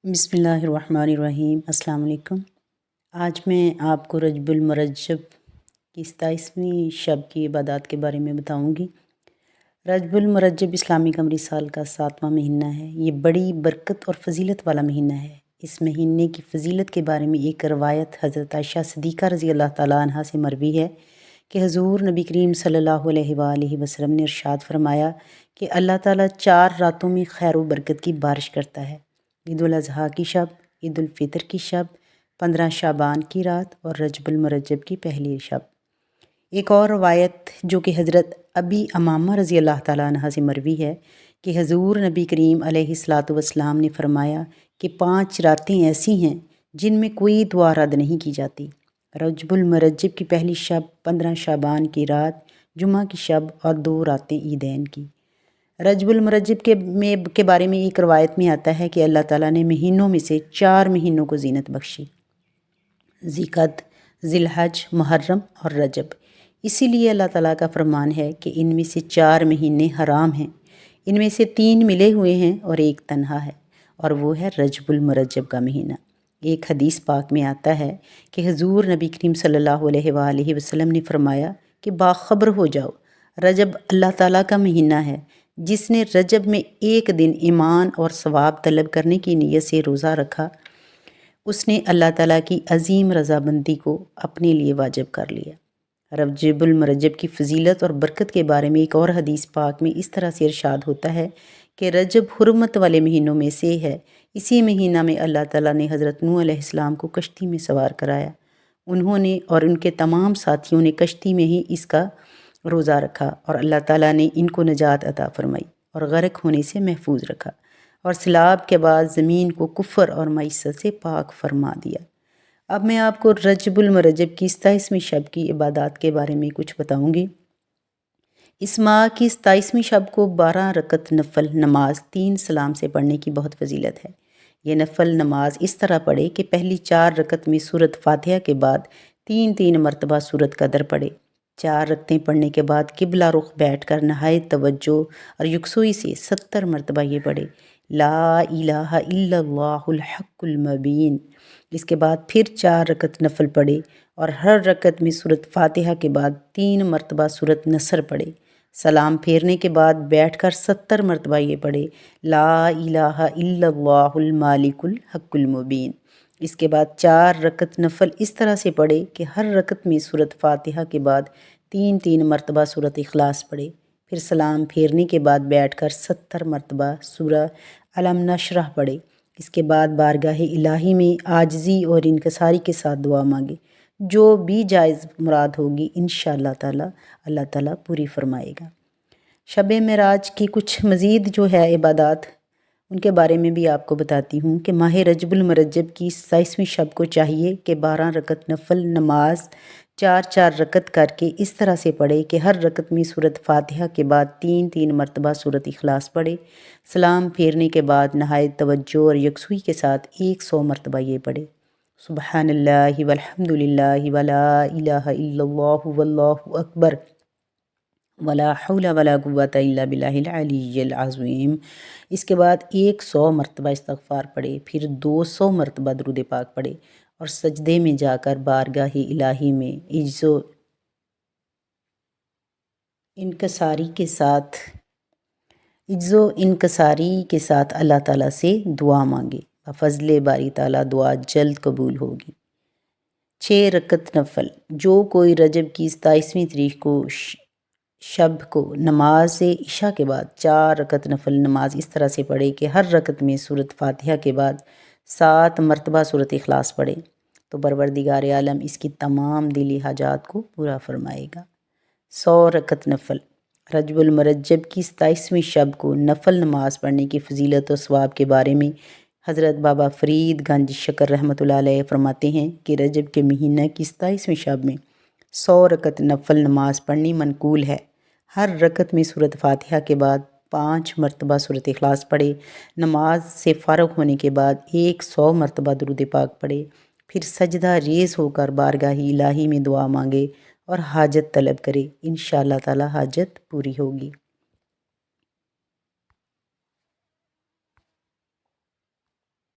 बिस्मिल्लाहिर्रहमानिर्रहीम। अस्सलाम वालेकुम। आज मैं आपको रजब मुरज्जब की 27वीं शब की इबादत के बारे में बताऊंगी। रजब मुरज्जब इस्लामी कमरी साल का 7वां महीना है। ये बड़ी बरकत और फजीलत वाला महीना है। इस महीने की फजीलत के बारे में एक रवायत हज़रत आयशा सिद्दीक़ा रज़ी अल्लाह ताला अन्हा से मरवी है कि हुज़ूर नबी करीम सल्लल्लाहु अलैहि वसल्लम ने इरशाद फरमाया कि अल्लाह ताला 4 रातों में खैर व बरकत की बारिश करता है। ईद उल अज़हा की शब, ईद उल फ़ितर की शब, 15 शाबान की रात और रजबुल मुरज्जब की पहली शब। एक और रवायत जो कि हज़रत अबी अमामा रज़ी अल्लाह ताला अन्हा से मरवी है कि हुज़ूर नबी करीम अलैहिस्सलातु वस्सलाम ने फरमाया कि 5 रातें ऐसी हैं जिनमें कोई दुआ रद्द नहीं की जाती। रजबुल मुरज्जब की पहली शब, 15 शाबान की रात, जुमा की शब और 2 रातें ईदैन की। रजबुल मुरज्जब के बारे में एक रवायत में आता है कि अल्लाह ताला ने महीनों में से 4 महीनों को ज़ीनत बख्शी, ज़िक़अद, ज़िलहज, मुहर्रम और रजब। इसीलिए अल्लाह ताला का फरमान है कि इनमें से 4 महीने हराम हैं, इनमें से 3 मिले हुए हैं और एक तन्हा है, और वो है रजबुल मुरज्जब का महीना। एक हदीस पाक में आता है कि हुज़ूर नबी करीम सल्लल्लाहु अलैहि वसल्लम ने फरमाया कि बाखबर हो जाओ, रजब अल्लाह ताला का महीना है। जिसने रजब में एक दिन ईमान और सवाब तलब करने की नीयत से रोज़ा रखा, उसने अल्लाह ताला की अज़ीम रज़ामंदी को अपने लिए वाजिब कर लिया। रजबुल मुरज्जब की फ़जीलत और बरकत के बारे में एक और हदीस पाक में इस तरह से इरशाद होता है कि रजब हुर्मत वाले महीनों में से है। इसी महीना में अल्लाह ताला ने हज़रत नूह अलैहिस्सलाम को कश्ती में सवार कराया। उन्होंने और उनके तमाम साथियों ने कश्ती में ही इसका रोज़ा रखा और अल्लाह ताला ने इनको नजात अता फ़रमाई और गर्क होने से महफूज रखा, और सैलाब के बाद ज़मीन को कुफ़र और मईसत से पाक फरमा दिया। अब मैं आपको रजबुल मुरज्जब की 27वीं शब की इबादत के बारे में कुछ बताऊंगी। इस माह की 27वीं शब को 12 रकत नफल नमाज 3 सलाम से पढ़ने की बहुत फजीलत है। ये नफल नमाज इस तरह पढ़े कि पहली 4 रकत में सूरत फातिहा के बाद 3-3 मरतबा सूरत कदर पढ़े। 4 रकतें पढ़ने के बाद किबला रुख बैठ कर नहायत तवज्जो और यकसुई से 70 मरतबा ये पढ़े, ला इलाहा इल्लल्लाहुल हक़्क़ुल मुबीन। इसके बाद फिर 4 रकत नफल पढ़े और हर रकत में सूरत फातिहा के बाद 3 मरतबा सूरत नसर पढ़े। सलाम फेरने के बाद बैठकर 70 मरतबा ये पढ़े, ला इलाहा इल्लल्लाहुल मालिकुल हक़्क़ुल मुबीन। इसके बाद 4 रकत नफल इस तरह से पढ़े कि हर रकत में सूरत फातिहा के बाद 3-3 मरतबा सूरत इखलास पढ़े। फिर सलाम फेरने के बाद बैठकर 70 मरतबा सूरह अलम नशरह पढ़े। इसके बाद बारगाह इलाही में आजिज़ी और इनकसारी के साथ दुआ मांगे। जो भी जायज़ मुराद होगी इंशाअल्लाह ताला अल्लाह ताला पूरी फरमाएगा। शब मेराज की कुछ मज़ीद जो है इबादत, उनके बारे में भी आपको बताती हूँ कि माह रजबुल मुरज्जब की 27वीं शब को चाहिए कि 12 रकत नफल नमाज 4-4 रकत करके इस तरह से पढ़े कि हर रकत में सूरत फातिहा के बाद 3-3 मरतबा सूरत इखलास पढ़े। सलाम फेरने के बाद नहायत तवज्जो और यकसुई के साथ 100 मरतबा ये पढ़े, सुबहानल्लाहि वल्हम्दुलिल्लाहि वला इलाहा इल्लल्लाहु वल्लाहु अकबर वला हौला वला कुव्वता इल्ला बिल्लाहिल अलिय्यिल अज़ीम। इसके बाद 100 मरतबा इस्तग़फ़ार पढ़े, फिर 200 मरतबा दुरूद पाक पढ़े और सजदे में जाकर बारगाह इलाही में इज्ज़ो इनकसारी के साथ अल्लाह ताला से दुआ मांगे। फ़ज़ले बारी ताला दुआ जल्द कबूल होगी। 6 रकत नफल, जो कोई रजब की 27वीं तारीख को शब को नमाज से इशा के बाद 4 रकत नफल नमाज इस तरह से पढ़े कि हर रकत में सूरत फातिहा के बाद 7 मरतबा सूरत इखलास पढ़े, तो परवरदिगार आलम इसकी तमाम दिली हाजात को पूरा फरमाएगा। 100 रकत नफल, रजबुल मुरज्जब की 27वीं शब को नफल नमाज पढ़ने की फ़जीलत और सवाब के बारे में हज़रत बाबा फ़रीद गंज शकर रहमतुल्लाह अलैह फरमाते हैं कि रजब के महीना की 27वीं शब में 100 रकत नफल नमाज पढ़नी मनकूल है। हर रकत में सूरत फातिहा के बाद 5 मरतबा सूरत इखलास पढ़े। नमाज से फ़ारग होने के बाद 100 मरतबा दुरूद पाक पढ़े, फिर सजदा रेज़ होकर बारगाह इलाही में दुआ मांगे और हाजत तलब करे। इंशाअल्लाह ताला हाजत पूरी होगी।